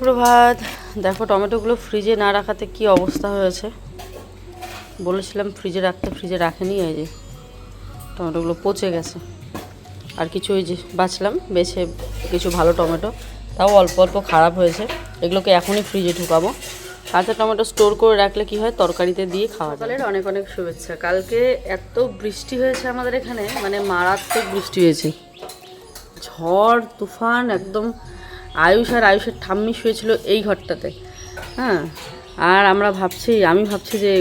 প্রভাত। দেখো টমেটোগুলো ফ্রিজে না রাখাতে কি অবস্থা হয়েছে। বলেছিলাম ফ্রিজে রাখতে, ফ্রিজে রাখেনি। এই যে টমেটোগুলো পচে গেছে। আর কিছু ওই যে বাছলাম, বেছে কিছু ভালো টমেটো, তাও অল্প অল্প খারাপ হয়েছে। এগুলোকে এখনই ফ্রিজে ঢুকাবো। কাঁচা টমেটো স্টোর করে রাখলে কি হয়, তরকারিতে দিয়ে খাওয়া যায়। অনেক অনেক শুভেচ্ছা। কালকে এত বৃষ্টি হয়েছে আমাদের এখানে, মানে মারাত্মক বৃষ্টি হয়েছে, ঝড় তুফান একদম। আয়ুষের ঠাম্মি শুয়েছিল এই ঘরটাতে, হ্যাঁ। আর আমি ভাবছি যে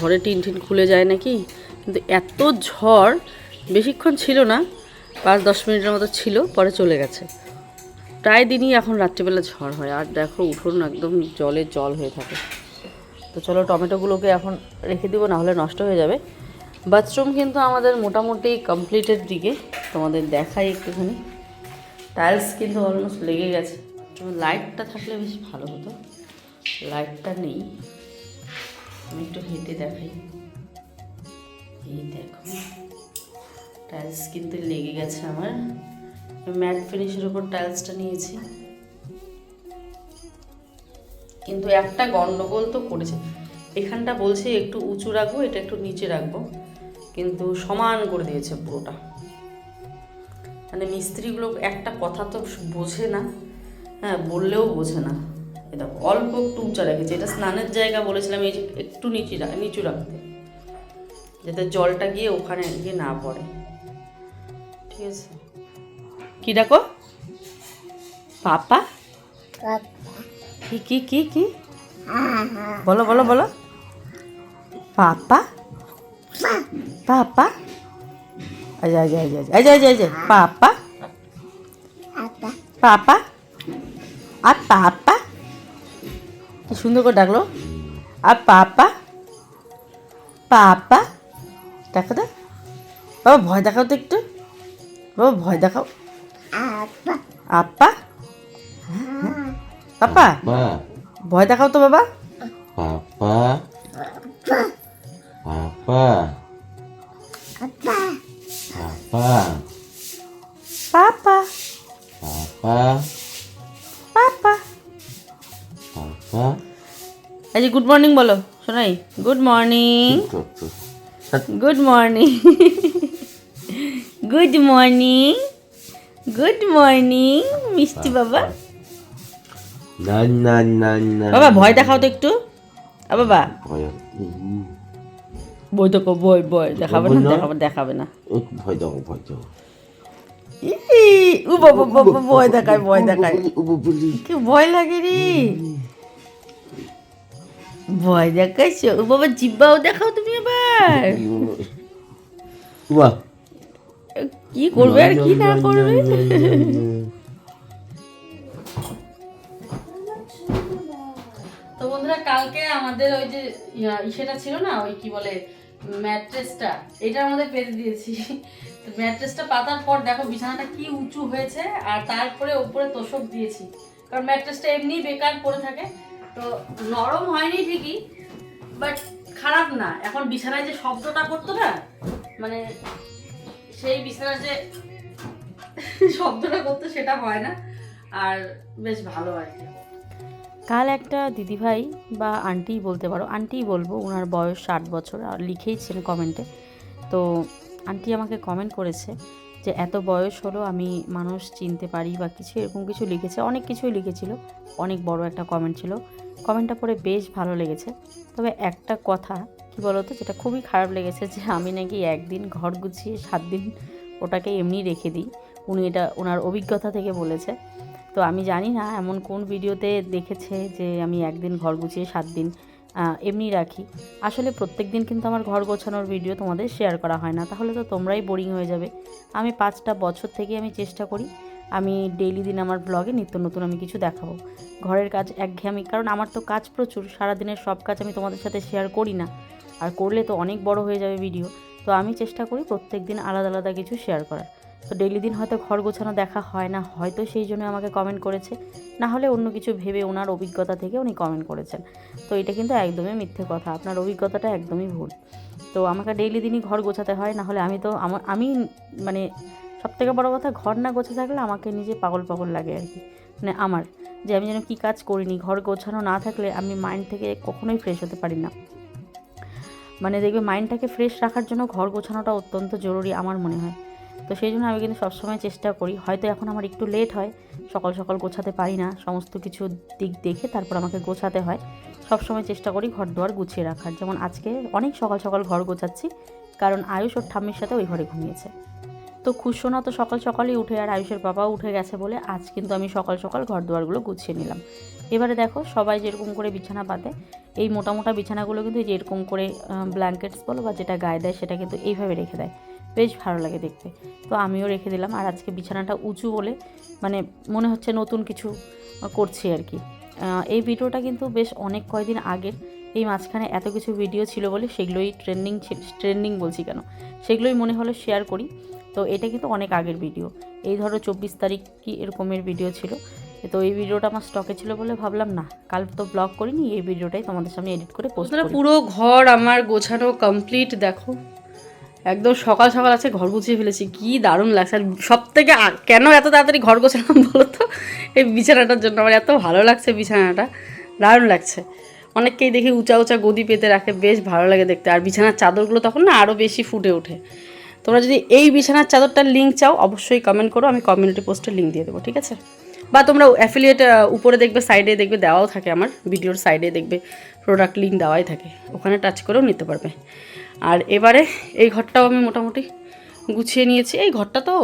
ঝড়ে টিন খুলে যায় নাকি, কিন্তু এত ঝড় বেশিক্ষণ ছিল না, 5-10 মিনিটের মতো ছিল, পরে চলে গেছে। প্রায় দিনই এখন রাত্রিবেলা ঝড় হয়। আর দেখো উঠোন একদম জল হয়ে থাকে। তো চলো টমেটোগুলোকে এখন রেখে দিব, না হলে নষ্ট হয়ে যাবে। বাথরুম কিন্তু আমাদের মোটামুটি কমপ্লিটের দিকে, তোমাদের দেখাই একটুখানি। টাইলস কিন্তু অলমোস্ট লেগে গেছে। লাইটটা থাকলে বেশ ভালো হতো, লাইটটা নেই। আমি একটু হেঁটে দেখাই। এই দেখো টাইলস কিন্তু লেগে গেছে আমার। ম্যাট ফিনিশের উপর টাইলসটা নিয়েছি, কিন্তু একটা গন্ডগোল তো করেছে। এখানটা বলছে একটু উঁচু রাখবো, এটা একটু নিচে রাখবো, কিন্তু সমান করে দিয়েছে পুরোটা। মানে মিস্ত্রিগুলো একটা কথা তো বোঝে না, হ্যাঁ, বললেও বোঝে না। এ দেখো অল্প একটু উঁচা রেখেছে। এটা স্নানের জায়গা, বলেছিলাম এই যে একটু নিচু রাখতে, যাতে জলটা গিয়ে ওখানে গিয়ে না পড়ে। ঠিক আছে, কি ডাকো? পাপা? কি কি কি কি বলো বলো বলো। পাপা পাপা, আজ আজ আজ আজ আজ আজ পাপা পাপা আর পাপা, কি সুন্দর করে ডাকলো। আর পাপা পাপা, দেখো তো বাবা, ভয় দেখাও তো একটু, বাবা ভয় দেখাও। আপা পাপা, ভয় দেখাও তো বাবা। পাপা পাপা পাপা পাপা পাপা পাপা। পাপা। আজ গুড মর্নিং বলো শোনাই। Good morning, good morning, good morning, good morning মিষ্টি বাবা। না না না না বাবা ভয় দেখাও তো একটু। বাবা বই দেখো, বই দেখাবে না, দেখাবে না। ভয় দাও ভয় দাও। ও বাবা বাবা, ভয় দেখায় কি ভয় লাগে রে। ভয় দেখাইছো ও বাবা, জিব্বাও দেখাও তুমি আবার। কি করবে আর কি না করবে। তো বন্ধুরা, কালকে আমাদের ওই যে সেটা ছিল না, ওই কি বলে ম্যাট্রেসটা, এটার মধ্যে পেতে দিয়েছি। তো ম্যাট্রেসটা পাতার পর দেখো বিছানাটা কি উঁচু হয়েছে, আর তারপরে ওপরে তোষক দিয়েছি, কারণ ম্যাট্রেসটা এমনি বেকার পড়ে থাকে। তো নরম হয়নি ঠিকই, বাট খারাপ না। এখন বিছানায় যে শব্দটা করতো না, মানে সেই বিছানায় যে শব্দটা করতো সেটা হয় না, আর বেশ ভালো আর কি। কাল একটা দিদিভাই বা আন্টিই বলতে পারো, আন্টিই বলবো, ওনার বয়স 60 বছর, আর লিখেইছেন কমেন্টে। তো আন্টি আমাকে কমেন্ট করেছে যে এত বয়স হলো আমি মানুষ চিনতে পারি বা কিছু এরকম কিছু লিখেছে, অনেক কিছুই লিখেছিল। অনেক বড় একটা কমেন্ট ছিল, কমেন্টটা পড়ে বেশ ভালো লেগেছে। তবে একটা কথা কি বলতো, যেটা খুবই খারাপ লেগেছে, যে আমি নাকি একদিন ঘর গুছিয়ে 7 দিন ওটাকে এমনি রেখে দিই। উনি এটা ওনার অভিজ্ঞতা থেকে বলেছে। তো আমি জানি না এমন কোন ভিডিওতে দেখেছে যে আমি একদিন ঘর গুছিয়ে 7 দিন এমনি রাখি। আসলে প্রত্যেক দিন কিন্তু আমার ঘর গোছানোর ভিডিও তোমাদের শেয়ার করা হয় না, তাহলে তো তোমরাই বোরিং হয়ে যাবে। আমি 5টা বছর থেকে আমি চেষ্টা করি আমি ডেইলি দিন আমার ব্লগে নিত্য নতুন আমি কিছু দেখাবো। ঘরের কাজ একঘেয়েমি, কারণ আমার তো কাজ প্রচুর, সারাদিনের সব কাজ আমি তোমাদের সাথে শেয়ার করি না, আর করলে তো অনেক বড় হয়ে যাবে ভিডিও। তো আমি চেষ্টা করি প্রত্যেক দিন আলাদা আলাদা কিছু শেয়ার করার। তো ডেইলি দিন হয়তো ঘর গোছানো দেখা হয় না, হয়তো সেই জন্য আমাকে কমেন্ট করেছে, না হলে অন্য কিছু ভেবে ওনার অভিজ্ঞতা থেকে উনি কমেন্ট করেছেন। তো এটা কিন্তু একদমই মিথ্যে কথা, আপনার অভিজ্ঞতাটা একদমই ভুল। তো আমাকে ডেইলি দিনই ঘর গোছাতে হয়, না হলে আমি মানে সবথেকে বড় কথা, ঘর না গোছা থাকলে আমাকে নিজে পাগল পাগল লাগে আর কি, মানে আমার। যে আমি যেন কী কাজ করিনি। ঘর গোছানো না থাকলে আমি মাইন্ড থেকে কখনোই ফ্রেশ হতে পারি না। মানে দেখবে মাইন্ডটাকে ফ্রেশ রাখার জন্য ঘর গোছানোটা অত্যন্ত জরুরি আমার মনে হয়। তো সেই জন্য আমি কিন্তু সবসময় চেষ্টা করি, হয়তো এখন আমার একটু লেট হয়, সকাল সকাল গোছাতে পারি না, সমস্ত কিছু দিক দেখে তারপর আমাকে গোছাতে হয়। সবসময় চেষ্টা করি ঘর দুয়ার গুছিয়ে রাখার। যেমন আজকে অনেক সকাল সকাল ঘর গোছাচ্ছি, কারণ আয়ুষ ওর ঠাম্মির সাথে ওই ঘরে ঘুমিয়েছে। তো খুশোনা তো সকাল সকালই উঠে, আর আয়ুষের বাবাও উঠে গেছে বলে আজ কিন্তু আমি সকাল সকাল ঘর দুয়ারগুলো গুছিয়ে নিলাম। এবারে দেখো সবাই যেরকম করে বিছানা পাতে, এই মোটা মোটা বিছানাগুলো কিন্তু যেরকম করে ব্ল্যাঙ্কেটস বলো বা যেটা গায়ে দেয় সেটা কিন্তু এইভাবে রেখে দেয়, বেশ ভালো লাগে দেখতে। তো আমিও রেখে দিলাম। আর আজকে বিছানাটা উঁচু বলে মানে মনে হচ্ছে নতুন কিছু করছি আর কি। এই ভিডিওটা কিন্তু বেশ অনেক কয়দিন আগের, এই মাঝখানে এত কিছু ভিডিও ছিল বলে সেগুলোই ট্রেন্ডিং বলছি কেন, সেগুলোই মনে হলো শেয়ার করি। তো এটা কিন্তু অনেক আগের ভিডিও, এই ধরো 24 তারিখ কি এরকমের ভিডিও ছিল। তো এই ভিডিওটা আমার স্টকে ছিল বলে ভাবলাম না, কাল তো ব্লগ করিনি, এই ভিডিওটাই তোমাদের সামনে এডিট করে পোস্ট করি। পুরো ঘর আমার গোছানো কমপ্লিট, দেখো একদম সকাল সকাল আছে ঘর গুছিয়ে ফেলেছি, কি দারুণ লাগছে। আর সব থেকে কেন এত তাড়াতাড়ি ঘর গোছালাম বলো তো, এই বিছানাটার জন্য। আমার এত ভালো লাগছে বিছানাটা, দারুণ লাগছে। অনেককেই দেখি উঁচা উঁচা গদি পেতে রাখে, বেশ ভালো লাগে দেখতে। আর বিছানার চাদরগুলো তখন না আরও বেশি ফুটে ওঠে। তোমরা যদি এই বিছানার চাদরটার লিঙ্ক চাও অবশ্যই কমেন্ট করো, আমি কমিউনিটি পোস্টের লিঙ্ক দিয়ে দেবো, ঠিক আছে? বা তোমরা অ্যাফিলিয়েট উপরে দেখবে, সাইডে দেখবে দেওয়াও থাকে, আমার ভিডিওর সাইডে দেখবে প্রোডাক্ট লিঙ্ক দেওয়াই থাকে, ওখানে টাচ করেও নিতে পারবে। আর এবারে এই ঘরটাও আমি মোটামুটি গুছিয়ে নিয়েছি। এই ঘরটা তো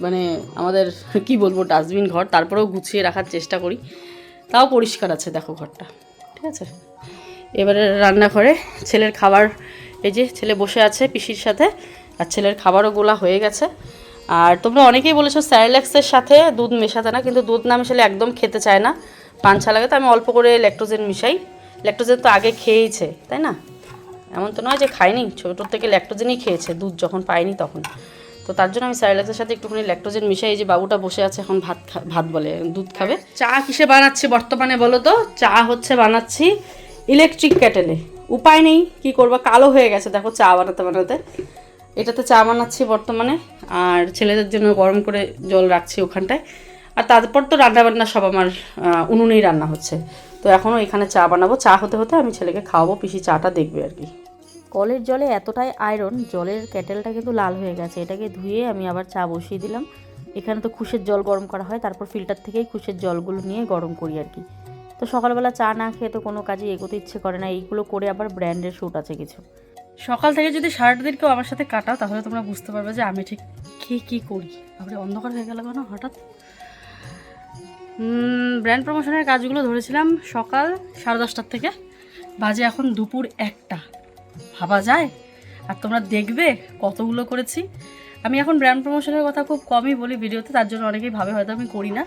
মানে আমাদের কি বলবো ডাস্টবিন ঘর, তারপরেও গুছিয়ে রাখার চেষ্টা করি, তাও পরিষ্কার আছে দেখো ঘরটা, ঠিক আছে? এবারে রান্নাঘরে ছেলের খাবার, এই যে ছেলে বসে আছে পিসির সাথে, আর ছেলের খাবারও গোলা হয়ে গেছে। আর তোমরা অনেকেই বলেছো স্যারিল্যাক্সের সাথে দুধ মেশাতে না, কিন্তু দুধ না মেশালে একদম খেতে চায় না, পাঞ্ছা লাগে। তো আমি অল্প করে ল্যাকটোজেন মিশাই। ল্যাকটোজেন তো আগে খেয়েইছে, তাই না? এমন তো নয় যে খায়নি, ছোটোর থেকে ল্যাকটোজেনই খেয়েছে, দুধ যখন পায়নি তখন। তো তার জন্য আমি স্যারিল্যাক্সের সাথে একটুখানি ল্যাকটোজেন মিশাই। এই যে বাবুটা বসে আছে এখন ভাত বলে দুধ খাবে। চা কিসে বানাচ্ছি বর্তমানে বলো তো? চা হচ্ছে বানাচ্ছি ইলেকট্রিক কেটেলে। উপায় নেই, কি করবো, কালো হয়ে গেছে দেখো চা বানাতে বানাতে। এটাতে চা বানাচ্ছি বর্তমানে, আর ছেলেদের জন্য গরম করে জল রাখছি ওখানটায়। আর তারপর তো রান্নাবান্না সব আমার উনুনেই রান্না হচ্ছে। তো এখনও এখানে চা বানাবো, চা হতে হতে আমি ছেলেকে খাওয়াবো, পিসি চাটা দেখবে আর কি। কলের জলে এতটাই আয়রন, জলের কেটেলটা কিন্তু লাল হয়ে গেছে, এটাকে ধুয়ে আমি আবার চা বসিয়ে দিলাম। এখানে তো খুশের জল গরম করা হয়, তারপর ফিল্টার থেকেই খুশের জলগুলো নিয়ে গরম করি আর কি। তো সকালবেলা চা না খেয়ে তো কোনো কাজে এগোতে ইচ্ছে করে না, এইগুলো করে আবার ব্র্যান্ডের শ্যুট আছে কিছু। সকাল থেকে যদি সারাটা দিন কেউ আমার সাথে কাটাও তাহলে তোমরা বুঝতে পারবে যে আমি ঠিক কী করি। তারপরে অন্ধকার হয়ে গেল কেন হঠাৎ? ব্র্যান্ড প্রমোশনের কাজগুলো ধরেছিলাম সকাল 10:30 থেকে, বাজে এখন দুপুর 1টা, ভাবা যায়? আর তোমরা দেখবে কতগুলো করেছি। আমি এখন ব্র্যান্ড প্রমোশনের কথা খুব কমই বলি ভিডিওতে, তার জন্য অনেকেই ভাবে হয়তো আমি করি না,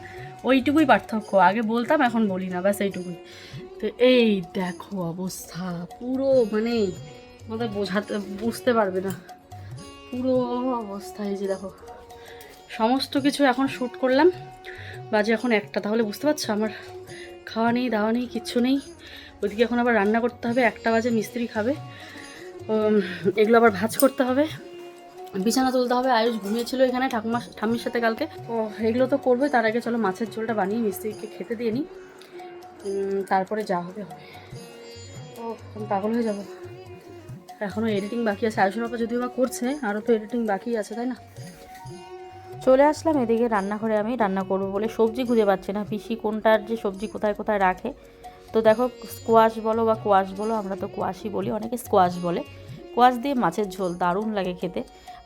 ওইটুকুই পার্থক্য। আগে বলতাম এখন বলি না, ব্যাস এইটুকুই। তো এই দেখো অবস্থা পুরো, মানে আমাদের বুঝতে পারবে না পুরো অবস্থা। এই যে দেখো সমস্ত কিছু এখন শ্যুট করলাম, বাজে এখন 1টা, তাহলে বুঝতে পারছো আমার খাওয়া নেই দাওয়া নেই কিচ্ছু নেই। ওইদিকে এখন আবার রান্না করতে হবে, 1টা বাজে মিস্ত্রি খাবে, এগুলো আবার ভাজ করতে হবে, বিছানা তুলতে হবে। আয়ুষ ঘুমিয়েছিল এখানে ঠাম্মির সাথে কালকে, তো এগুলো তো করবে। তার আগে চলো মাছের ঝোলটা বানিয়ে মিস্ত্রিকে খেতে দিয়ে নিই, তারপরে যা হবে হবে। ও আমি পাগল হয়ে যাবো, এখনও এডিটিং বাকি আছে। আয়ুষের বাবা যদিও বা করছে, আরও তো এডিটিং বাকি আছে, তাই না? চলে আসলাম এদিকে রান্নাঘরে, আমি রান্না করবো বলে সবজি খুঁজে পাচ্ছি না, পিসি কোনটার যে সবজি কোথায় কোথায় রাখে। তো দেখো স্কোয়াশ বলো বা কোয়াশ বলো, আমরা তো কোয়াশই বলি, অনেকে স্কোয়াশ বলে। কোয়াশ দিয়ে মাছের ঝোল দারুণ লাগে খেতে,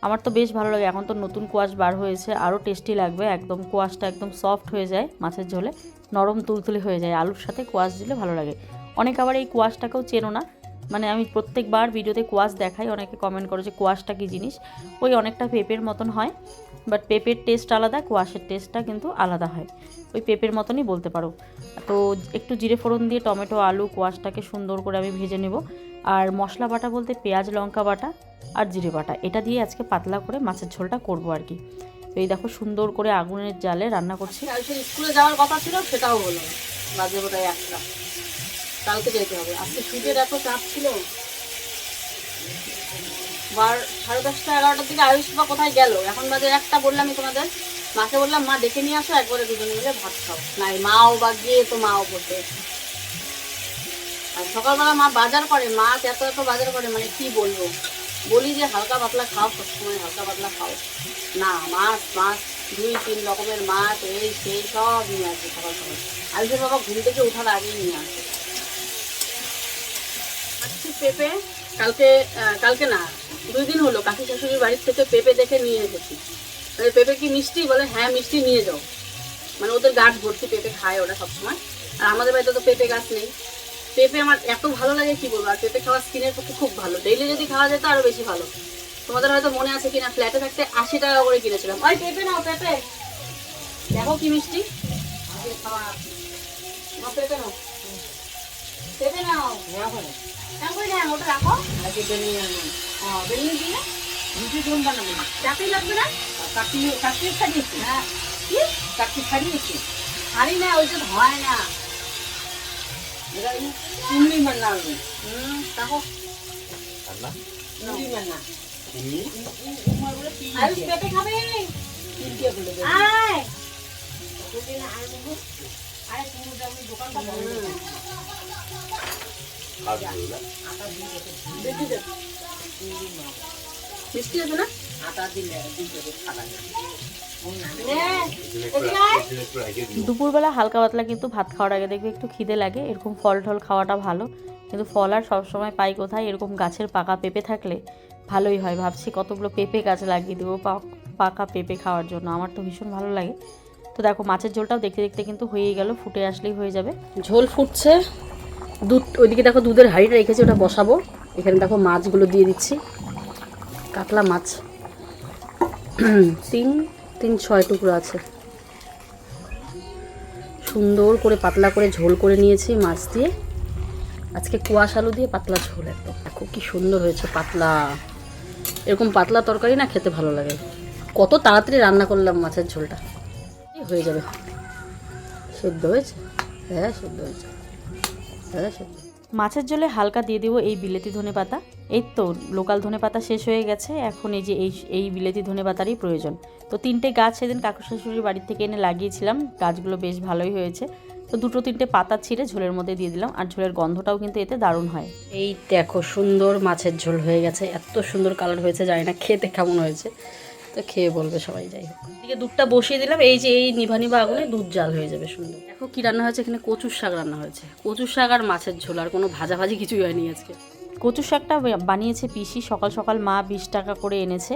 আমার তো বেশ ভালো লাগে। এখন তো নতুন কোয়াশ বার হয়েছে, আরও টেস্টি লাগবে, একদম কোয়াশটা একদম সফট হয়ে যায় মাছের ঝোলে, নরম তুলতুলে হয়ে যায়। আলুর সাথে কোয়াশ দিলে ভালো লাগে। অনেক আবার এই কোয়াশটাকেও চেনো না, মানে আমি প্রত্যেকবার ভিডিওতে কোয়াশ দেখাই, অনেকে কমেন্ট করে যে কোয়াশটা কী জিনিস। ওই অনেকটা পেঁপের মতন হয়, বাট পেঁপের টেস্ট আলাদা, কোয়াশের টেস্টটা কিন্তু আলাদা হয়, ওই পেঁপের মতনই বলতে পারো। তো একটু জিরে ফোড়ন দিয়ে টমেটো আলু কোয়াশটাকে সুন্দর করে আমি ভেজে নেব। আর মশলা বাটা বলতে পেঁয়াজ লঙ্কা বাটা আর জিরে বাটা, এটা দিয়ে আজকে পাতলা করে মাছের ঝোলটা করবো আর কি। তো এই দেখো সুন্দর করে আগুনের জালে রান্না করছি। স্কুলে যাওয়ার কথা ছিল সেটাও হলো, বাজে বোধহয় 1টা, কালকে যেতে হবে। আজকে সুখের এত চাপ ছিল, 10:30 11টার দিকে আয়ুষ বা কোথায় গেল, এখন বাজে 1টা বললামই তোমাদের, মাকে বললাম মা ডেকে নিয়ে আসো, একবারে দুজনে মিলে ভাত খাও। নাই মাও বা গিয়ে তো মাও পড়তে। আর সকালবেলা মা বাজার করে, মাছ এত এত বাজার করে, মানে কি বলবো। বলি যে হালকা পাতলা খাও, সবসময় হালকা পাতলা খাও না, মাছ মাছ 2-3 রকমের মাছ, এই সেই সব নিয়ে আসবে সকাল সকাল। আজকের বাবা ঘুম থেকে ওঠার আগেই নিয়ে আসবে। আজকে পেঁপে কালকে না 2 দিন হলো কাকি শাশুড়ির বাড়ির থেকে পেঁপে দেখে নিয়ে এসেছি। পেঁপে কি মিষ্টি? বলে হ্যাঁ মিষ্টি, নিয়ে যাও। মানে ওদের গাছ ভর্তি পেঁপে খায় ওরা সবসময়। আর আমাদের বাড়িতে তো পেঁপে গাছ নেই। পেঁপে আমার এত ভালো লাগে কি বলবো। আর পেঁপে খাওয়া স্কিনের পক্ষে খুব ভালো, ডেইলি যদি খাওয়া যেত আরো বেশি ভালো। তোমাদের হয়তো মনে আছে কিনা, ফ্ল্যাটে থাকতে 80 টাকা করে কিনেছিলাম। ওই পেঁপে নাও, পেঁপে দেখো কি মিষ্টি। পেঁপে নাও, পেঁপে নাও, ওটা রাখো। বেলুন দিলে রুটি কোন বানাবো? চাকরি লাগবে না? চাকরি ছাড়িয়েছি। হ্যাঁ, কি চাকরি ছাড়িয়েছি? ছাড়ি না, ওই যে হয় না। চিংড়ি মান্না আনবে। দেখো চিংড়ি মান্না। আয়ুষ পেঁপে খাবে? আয় দোকানটা মিষ্টি আছে না? আটা দিলে দুপুরবেলা হালকা পাতলা কিন্তু ভাত খাওয়ার আগে দেখবে একটু খিদে লাগে, এরকম ফল টল খাওয়াটা ভালো। কিন্তু ফল আর সবসময় পাই কোথায়? এরকম গাছের পাকা পেঁপে থাকলে ভালোই হয়। ভাবছি কতগুলো পেঁপে গাছ লাগিয়ে দেবো পাকা পেঁপে খাওয়ার জন্য, আমার তো ভীষণ ভালো লাগে। তো দেখো মাছের ঝোলটাও দেখতে দেখতে কিন্তু হয়েই গেল, ফুটে আসলেই হয়ে যাবে। ঝোল ফুটছে, দুধ ওইদিকে দেখো দুধের হাঁড়িটা রেখেছি, ওটা বসাবো। এখানে দেখো মাছগুলো দিয়ে দিচ্ছি, কাতলা মাছ 3-6 টুকরো আছে। সুন্দর করে পাতলা করে ঝোল করে নিয়েছি মাছ দিয়ে। আজকে কুয়াশ আলু দিয়ে পাতলা ঝোল একদম। দেখো কি সুন্দর হয়েছে পাতলা। এরকম পাতলা তরকারি না খেতে ভালো লাগে। কত তাড়াতাড়ি রান্না করলাম মাছের ঝোলটা, হয়ে যাবে। সেদ্ধ হয়েছে? হ্যাঁ সেদ্ধ হয়েছে, হ্যাঁ সেদ্ধ। মাছের ঝোলে হালকা দিয়ে দেবো এই বিলেতি ধনেপাতা। এই তো লোকাল ধনেপাতা শেষ হয়ে গেছে, এখন এই যে এই বিলেতি ধনেপাতারই প্রয়োজন। তো 3টে গাছ সেদিন কাকু শাশুড়ির বাড়ির থেকে এনে লাগিয়েছিলাম, গাছগুলো বেশ ভালোই হয়েছে। তো 2-3টে পাতা ছিঁড়ে ঝোলের মধ্যে দিয়ে দিলাম, আর ঝোলের গন্ধটাও কিন্তু এতে দারুণ হয়। এই দেখো সুন্দর মাছের ঝোল হয়ে গেছে, এত সুন্দর কালার হয়েছে, জানি না খেতে কেমন হয়েছে, তো খেয়ে বলবে সবাই। যাই হোক, এদিকে দুধটা বসিয়ে দিলাম, এই যে এই নিভা আগুনে দুধ জাল হয়ে যাবে সুন্দর। দেখো কি রান্না হয়েছে, এখানে কচুর শাক রান্না হয়েছে। কচুর শাক আর মাছের ঝোল, আর কোনো ভাজাভাজি কিছুই হয়নি আজকে। কচু শাকটা বানিয়েছে পিসি, সকাল সকাল মা 20 টাকা করে এনেছে।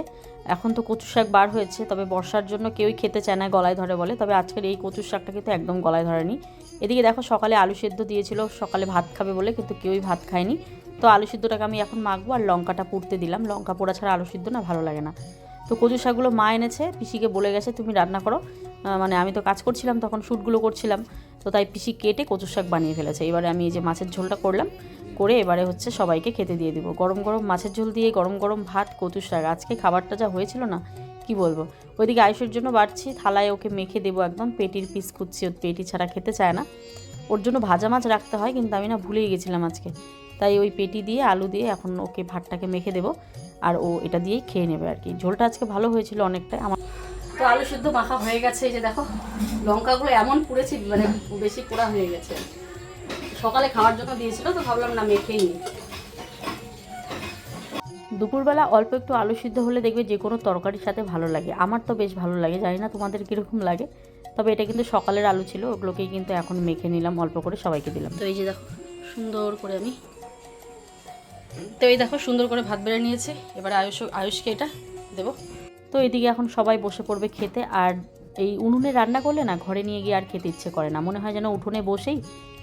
এখন তো কচু শাক বার হয়েছে, তবে বর্ষার জন্য কেউই খেতে চায় না, গলায় ধরে বলে। তবে আজকের এই কচুর শাকটা কিন্তু একদম গলায় ধরেনি। এদিকে দেখো সকালে আলু সেদ্ধ দিয়েছিল, সকালে ভাত খাবে বলে, কিন্তু কেউই ভাত খায়নি। তো আলু সিদ্ধটাকে আমি এখন মাখবো, আর লঙ্কাটা পুড়তে দিলাম। লঙ্কা পোড়া ছাড়া আলু সিদ্ধ না ভালো লাগে না। তো কচু শাকগুলো মা এনেছে, পিসিকে বলে গেছে তুমি রান্না করো। মানে আমি তো কাজ করছিলাম তখন, শ্যুটগুলো করছিলাম, তো তাই পিসি কেটে কচুর শাক বানিয়ে ফেলেছে। এবারে আমি এই যে মাছের ঝোলটা করলাম, করে এবারে হচ্ছে সবাইকে খেতে দিয়ে দিব। গরম গরম মাছের ঝোল দিয়ে গরম গরম ভাত, কচুর শাক। আজকে খাবারটা যা হয়েছিল না কি বলবো। ওইদিকে আয়ুষের জন্য বাড়ছি, থালায় ওকে মেখে দেবো একদম। পেটির পিস খুঁজছি, ওর পেটি ছাড়া খেতে চায় না। ওর জন্য ভাজা মাছ রাখতে হয়, কিন্তু আমি না ভুলেই গেছিলাম আজকে। তাই ওই পেটি দিয়ে আলু দিয়ে এখন ওকে ভাতটাকে মেখে দেবো, আর ও এটা দিয়েই খেয়ে নেবে আর কি। ঝোলটা আজকে ভালো হয়েছিল অনেকটাই আমার। তো আলু সিদ্ধ মাখা হয়ে গেছে, এই যে দেখো লঙ্কাগুলো এমন পুড়েছি, মানে বেশি পোড়া হয়ে গেছে। সকালে খাওয়ার জন্য দিয়েছিল, তো ভাবলাম না মেখেই নিই। দুপুরবেলা অল্প একটু আলু সিদ্ধ হলে দেখবে যে কোনো তরকারির সাথে ভালো লাগে। আমার তো বেশ ভালো লাগে, জানি না তোমাদের কীরকম লাগে। তবে এটা কিন্তু সকালের আলু ছিল, ওগুলোকেই কিন্তু এখন মেখে নিলাম, অল্প করে সবাইকে দিলাম। তো এই যে দেখো সুন্দর করে আমি, তো এই দেখো সুন্দর করে ভাত বেড়ে নিয়েছি। এবার আয়ুষকে এটা দেবো। তো এদিকে এখন সবাই বসে পড়বে খেতে। আর এই উনুনে রান্না করলে না ঘরে নিয়ে গিয়ে আর খেতে ইচ্ছে করে না, মনে হয় যেন উঠোনে বসেই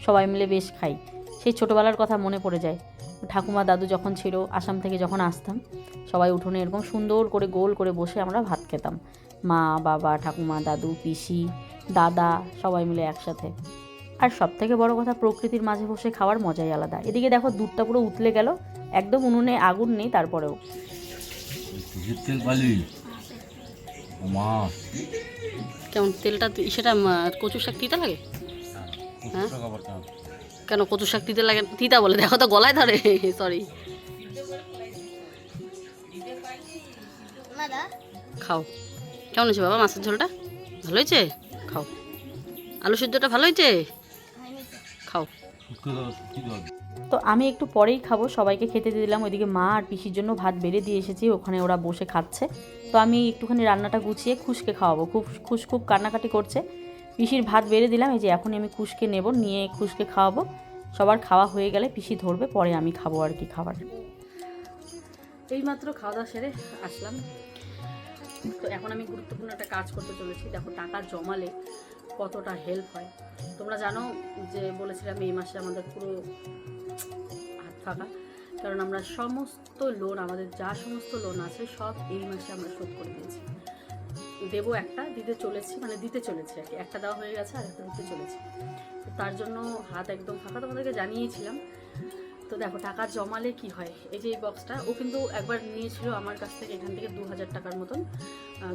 সবাই মিলে বেশ খাই। সেই ছোটোবেলার কথা মনে পড়ে যায়। ঠাকুমা দাদু যখন ছিল, আসাম থেকে যখন আসতাম, সবাই উঠোনে এরকম সুন্দর করে গোল করে বসে আমরা ভাত খেতাম। মা, বাবা, ঠাকুমা, দাদু, পিসি, দাদা, সবাই মিলে একসাথে। আর সব থেকে বড় কথা, প্রকৃতির মাঝে বসে খাওয়ার মজাই আলাদা। এদিকে দেখো দুধটা পুরো উতলে গেল, একদম উনুনে আগুন নেই তারপরেও। কেমন তেলটা, সেটা কচুর শাক তিতা লাগে? হ্যাঁ কেন কচুর শাক তিতা লাগে? তিতা বলে, দেখো তো গলায় ধরে। সরি, খাও। কেমন হয়েছে বাবা মাছের ঝোলটা? ভালো হয়েছে? খাও। আলু সিদ্ধটা ভালো হয়েছে? খাও। তো আমি একটু পরেই খাবো, সবাইকে খেতে দিয়ে দিলাম। ওইদিকে মা আর পিসির জন্য ভাত বেড়ে দিয়ে এসেছি, ওখানে ওরা বসে খাচ্ছে। তো আমি একটুখানি রান্নাটা গুছিয়ে খুশকে খাওয়াবো। খুব কান্নাকাটি করছে। পিসির ভাত বেড়ে দিলাম, এই যে এখনই আমি খুশকে নেব, নিয়ে খুশকে খাওয়াবো। সবার খাওয়া হয়ে গেলে পিসি ধরবে, পরে আমি খাবো আর কি খাবার। এইমাত্র খাওয়া দাওয়া সেরে আসলাম। তো এখন আমি গুরুত্বপূর্ণ একটা কাজ করতে চলেছি। দেখো টাকা জমালে কতটা হেল্প হয়। তোমরা জানো যে বলেছিলাম এই মাসে আমাদের পুরো হাত ফাঁকা, কারণ আমরা সমস্ত লোন, আমাদের যা সমস্ত লোন আছে সব এই মাসে আমরা শোধ করে দিয়েছি। দেবো একটা, দিতে চলেছি, মানে দিতে চলেছি আর কি। একটা দেওয়া হয়ে গেছে আর একটা দিতে চলেছি। তো তার জন্য হাত একদম ফাঁকা, তোমাদেরকে জানিয়েছিলাম। তো দেখো টাকা জমালে কি হয়, এই যে এই বক্সটা ও কিন্তু একবার নিয়েছিল আমার কাছ থেকে, এখান থেকে 2000 টাকার মতন,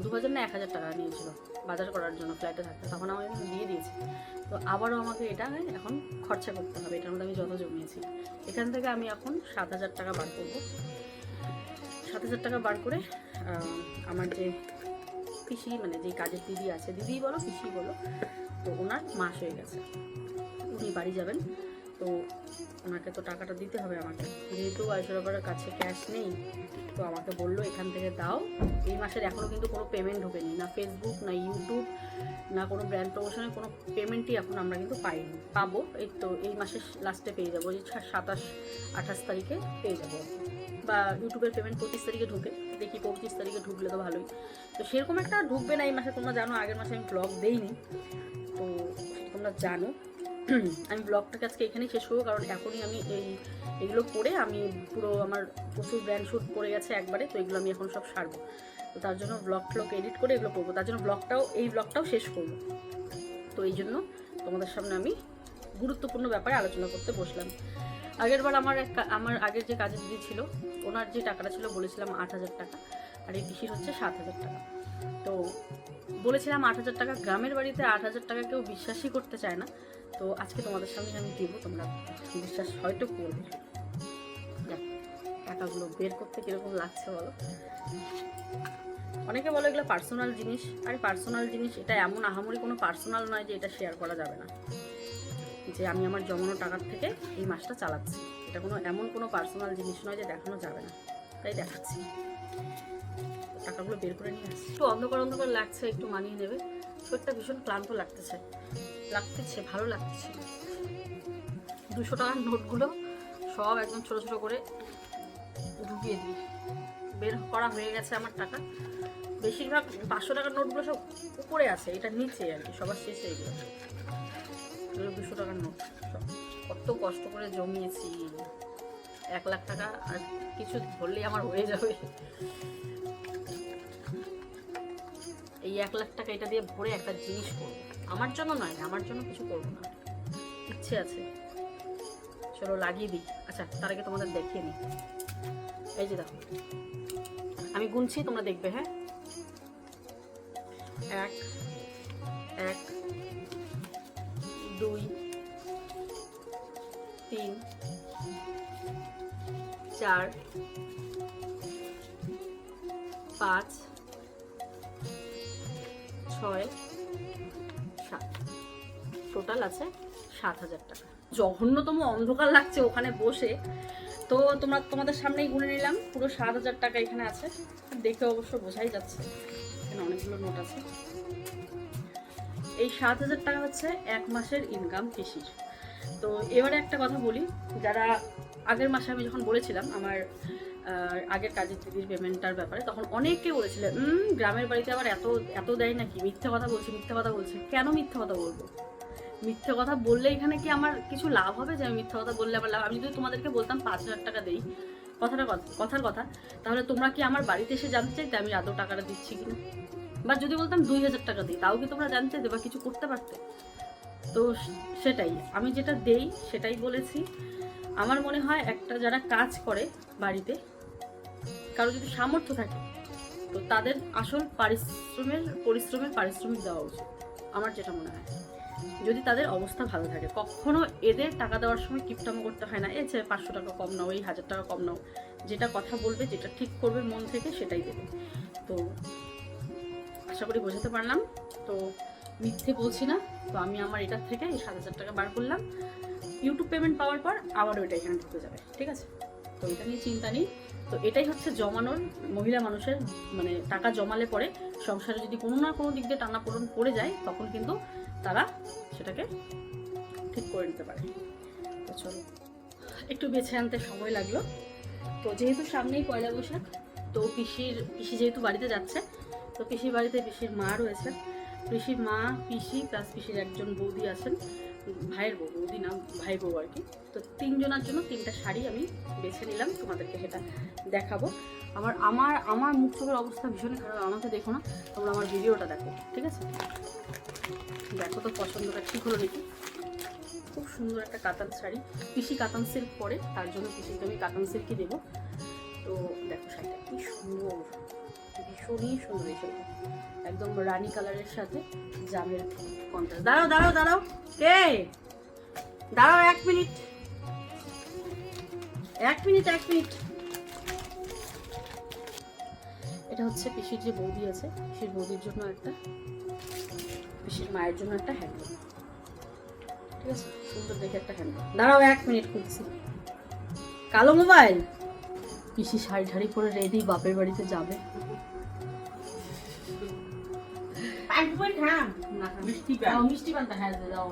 2000 না 1000 টাকা নিয়েছিল বাজার করার জন্য ফ্ল্যাটে থাকতে, তখন আমাকে দিয়ে দিয়েছে। তো আবারও আমাকে এটা এখন খরচা করতে হবে, এটার মধ্যে আমি যত জমিয়েছি। এখান থেকে আমি এখন 7000 টাকা বার করবো। 7000 টাকা বার করে আমার যে পিসি, মানে যে কাজের দিদি আছে, দিদিই বলো পিসি বলো, তো ওনার মাস হয়ে গেছে, উনি বাড়ি যাবেন। তো ওনাকে তো টাকাটা দিতে হবে আমাকে, যেহেতু আইশ্বর্যার কাছে ক্যাশ নেই। তো আমাকে বললো এখান থেকে দাও। এই মাসের এখনও কিন্তু কোনো পেমেন্ট ঢোকেনি, না ফেসবুক না ইউটিউব না কোনো ব্র্যান্ড প্রমোশনের কোনো পেমেন্টই এখন আমরা কিন্তু পাইনি। পাবো এই তো এই মাসের লাস্টে পেয়ে যাবো, এই 27-28 তারিখে পেয়ে যাবো। বা ইউটিউবের পেমেন্ট 25 তারিখে ঢুকে, দেখি 25 তারিখে ঢুকলে তো ভালোই। তো সেরকম একটা ঢুকবে না এই মাসে, তোমরা জানো আগের মাসে আমি ব্লগ দেইনি, তো তোমরা জানো। আমি ব্লগটাকে আজকে এখানেই শেষ করবো, কারণ এখনই আমি এইগুলো করে আমি পুরো আমার প্রচুর ব্র্যান্ড শ্যুট পড়ে গেছে একবারে। তো এগুলো আমি এখন সব সারবো, তো তার জন্য ব্লগ এডিট করে এগুলো করবো, তার জন্য এই ব্লগটাও শেষ করবো। তো এই জন্য তোমাদের সামনে আমি গুরুত্বপূর্ণ ব্যাপারে আলোচনা করতে বসলাম। আগের বার আমার আগের যে কাজের দিদি ছিল, ওনার যে টাকাটা ছিল বলেছিলাম 8000 টাকা, আর এই পিসির হচ্ছে 7000 টাকা। তো বলেছিলাম 8000 টাকা, গ্রামের বাড়িতে 8000 টাকা কেউ বিশ্বাসই করতে চায় না। তো আজকে তোমাদের সামনে আমি দেবো, তোমরা বিশ্বাস হয়তো করবে। টাকাগুলো বের করতে কীরকম লাগছে বলো। অনেকে বলো এগুলো পার্সোনাল জিনিস, আর পার্সোনাল জিনিস এটা এমন আহামরি কোনো পার্সোনাল নয় যে এটা শেয়ার করা যাবে না, যে আমি আমার জমানো টাকার থেকে এই মাসটা চালাচ্ছি। এটা এমন কোনো পার্সোনাল জিনিস নয় যে দেখানো যাবে না, তাই দেখাচ্ছি। টাকাগুলো বের করে নিয়ে আসছি। একটু অন্ধকার লাগছে, একটু মানিয়ে নেবে। শরীরটা ভীষণ ক্লান্ত লাগতেছে, ভালো লাগতেছে। 200 টাকার নোটগুলো সব একদম ছোট ছোট করে ঢুকিয়ে দিই। বের করা হয়ে গেছে আমার টাকা, বেশিরভাগ 500 টাকার নোটগুলো সব উপরে আছে, এটা নিচে আর কি, সবার শেষে এগুলো 200 টাকার নোট। কত কষ্ট করে জমিয়েছি, 1 লাখ টাকা আর কিছু ধরলেই আমার হয়ে যাবে। এই 1 লাখ টাকা এটা দিয়ে ভরে একটা জিনিস করবো, আমার জন্য নয়, আমার জন্য কিছু করবো না, ইচ্ছে আছে। চলো লাগিয়ে দিই। আচ্ছা তার আগে তোমাদের দেখিয়ে নিই। এই যে দেখো আমি গুনছি, তোমরা দেখবে। হ্যাঁ, 1 1 2 3 4 5 6 7, টোটাল আছে 7000 টাকা। জঘন্যতম অন্ধকার লাগছে ওখানে বসে, তো তোমাদের সামনেই গুনে নিলাম। পুরো 7000 টাকা এখানে আছে, দেখে অবশ্য বোঝাই যাচ্ছে এখানে অনেকগুলো নোট আছে। এই 7000 টাকা হচ্ছে 1 মাসের ইনকাম পিসির। তো এবারে একটা কথা বলি, যারা আগের মাসে আমি যখন বলেছিলাম আমার আগের কাজের দিদির পেমেন্টটার ব্যাপারে, তখন অনেকে বলেছিলেন গ্রামের বাড়িতে আবার এত দেয় নাকি, মিথ্যে কথা বলছে। কেন মিথ্যে কথা বলবো? মিথ্যে কথা বললে এখানে কি আমার কিছু লাভ হবে যে আমি মিথ্যে কথা বললে আমার লাভ? আমি যদি তোমাদেরকে বলতাম 5000 টাকা দেই, কথার কথা, তাহলে তোমরা কি আমার বাড়িতে এসে জানতে চাইতে আমি আদৌ টাকাটা দিচ্ছি কিনা? বা যদি বলতাম 2000 টাকা দিই, তাও কি তোমরা জানতে চাইতে বা কিছু করতে পারতে? তো সেটাই, আমি যেটা দেই সেটাই বলেছি। আমার মনে হয় একটা যারা কাজ করে বাড়িতে, কারো যদি সামর্থ্য থাকে, তো তাদের আসল পরিশ্রমের পারিশ্রমিক দেওয়া উচিত, আমার যেটা মনে হয়। যদি তাদের অবস্থা ভালো থাকে, কখনো এদের টাকা দেওয়ার সময় কিপটামো করতে হয় না, যে 500 টাকা কম নাও, এই 1000 টাকা কম নাও। যেটা কথা বলবে, যেটা ঠিক করবে মন থেকে, সেটাই দেবে। তো আশা করি বোঝাতে পারলাম। তো মিথ্যে বলছি না। তো আমি আমার এটার থেকে এই 7,000 টাকা বার করলাম। ইউটিউব পেমেন্ট পাওয়ার পর আবার ওইটা এখানে ঢুকে যাবে, ঠিক আছে? তো এটা নিয়ে চিন্তা নেই। তো এটাই হচ্ছে জমানোর, মহিলা মানুষের মানে টাকা জমালে পরে সংসারে যদি কোনো না কোনো দিক দিয়ে টানাপোড়েন পড়ে যায় তখন কিন্তু তারা সেটাকে ঠিক করে নিতে পারে। তো চলো, একটু বেছে আনতে সময় লাগলো। তো যেহেতু সামনেই পয়লা বৈশাখ, তো পিসি যেহেতু বাড়িতে যাচ্ছে, তো পিসির বাড়িতে পিসির মা রয়েছে, পিসির মা, পিসি প্লাস পিসির একজন বৌদি আছেন, ভাইয়ের বউ, বৌদি না ভাই বউ আর কি। তো 3 জনের জন্য 3টা শাড়ি আমি বেছে নিলাম, তোমাদেরকে সেটা দেখাবো। আমার মুখ চোখের অবস্থা ভীষণই খারাপ, আমাকে দেখো না, তোমরা আমার ভিডিওটা দেখো, ঠিক আছে? দেখো তো পছন্দটা ঠিক হলো নাকি। খুব সুন্দর একটা কাতান শাড়ি, পিসি কাতান সিল্ক পরে, তার জন্য পিসিকে আমি কাতান সিল্কই দেবো। তো দেখো শাড়িটা কি সুন্দর, ভীষণই সুন্দর এই শাড়িটা, একদম রানী কালারের সাথে জামের কন্ট্রাস্ট। দাঁড়াও দাঁড়াও দাঁড়াও, কে দাঁড়াও, 1 মিনিট 1 মিনিট 1 মিনিট। এটা হচ্ছে পিসির যে বৌদি আছে, পিসির বৌদির জন্য একটা, পিসির মায়ের জন্য একটা হ্যান্ডব্যাগ, ঠিক আছে? সুন্দর দেখে একটা হ্যান্ডব্যাগ। দাঁড়াও 1 মিনিট খুলছি। কালো মোবাইল। পিসি শাড়ি ঠাড়ি পরে রেডি, বাপের বাড়িতে যাবে। মিষ্টি পানটা হ্যাঁ দাও।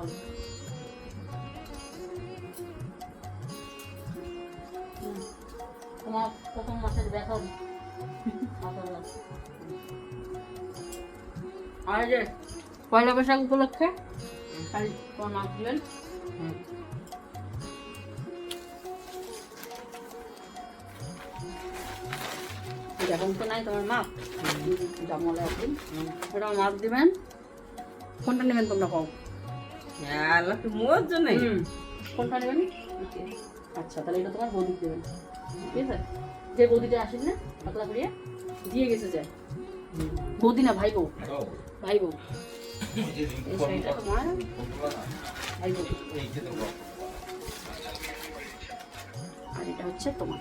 তোমার প্রথম মাসের বেতন। আর যে পয়লা বৈশাখ উপলক্ষে খালি তোমার মাপ দিবেন। এরকম তো নাই তোমার মাপ, জামলে একদিন ওটা মাপ দিবেন। কোনটা নেবেন তোমরা কও? মোর জন্য কোনটা নেবেন? আচ্ছা, তাহলে এটা তোমার বৌদি দেবেন, ঠিক আছে? যে বৌদিটা আসেন না পাতলা করিয়া দিয়ে গেছে, যায় বৌদি না ভাই বউ, ভাই বউ। এই শাড়িটা তোমার ভাই বউ, আর এটা হচ্ছে তোমার।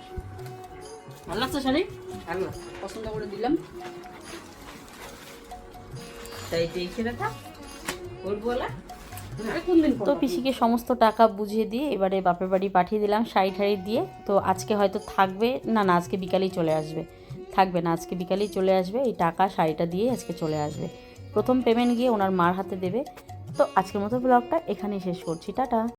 ভালো লাগছে শাড়ি? ভালো পছন্দ করে দিলাম। তাই টেনশনে থাক করবো না। কোন দিন তো পিসিকে সমস্ত টাকা বুঝিয়ে দিয়ে এবারে বাপের বাড়ি পাঠিয়ে দিলাম শাড়ি ঠাড়ি দিয়ে। তো আজকে হয়তো থাকবে না, না আজকে বিকালেই চলে আসবে, থাকবে না আজকে বিকালেই চলে আসবে। এই টাকা শাড়িটা দিয়ে আজকে চলে আসবে। প্রথম পেমেন্ট গিয়ে ওনার মার হাতে দেবে। তো আজকের মতো ব্লগটা এখানেই শেষ করছি, টাটা।